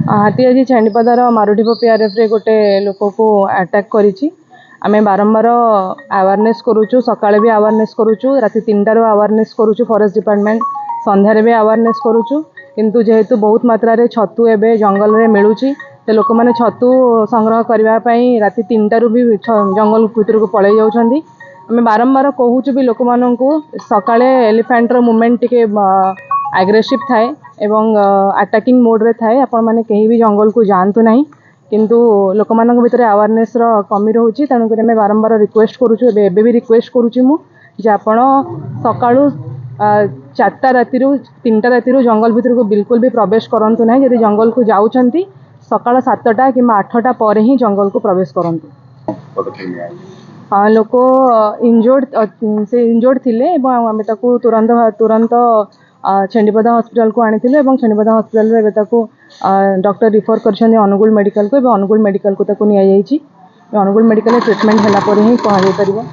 हाथी आज छेणीपदार मारुडीप पीआरएफ रे गोटे लोक को अटैक करिछि। आमे बारंबार अवेयरनेस करूचु, सकाळे भी अवेयरनेस करूचु, राति 3टारू अवेयरनेस करूचु, फॉरेस्ट डिपार्टमेंट संध्यारे भी अवेयरनेस करूचु। किंतु जेहेतु बहुत मात्रा रे छतु एबे जंगल रे मिलुछि ते लोक माने छतु संग्रह करबा पई राति 3टारू भी जंगल भीतर को पळै जाउछंदी। आमे बारंबार कहूचु भी लोक माननकु सकाळे एलिफेंट रो मूवमेंट टिके एग्रेसिव थाए एवं अटैकिंग मोड रे थाए। आपण माने कहीं भी जंगल को जानतु नहीं, किंतु लोक मानक भितर अवेयरनेस रो कमी रहउछि। तेणु करी मैं बारंबार रिक्वेस्ट करूछु, एबे भी रिक्वेस्ट करूछि मु जे आपण सकाळू 4टा रातिरू 3टा रातिरू जंगल भितर को बिल्कुल भी प्रवेश करंतु नहीं। यदि जंगल को जाउछंती सकाळ 7टा कि 8टा पर ही जंगल को प्रवेश करंतु। लोक इंजोर्ड थिले एवं आमे ताकू तुरंत छेंडीपदा हॉस्पिटल को आनी एवं छेंडीपदा हॉस्पिटल रे ताकू डॉक्टर रिफर कर अनुगुल मेडिकल को एवं अनुगुल मेडिकल को ताकू निया जाइछि। अनुगुल मेडिकल ट्रीटमेंट होला पर ही कहा जाय परिबो।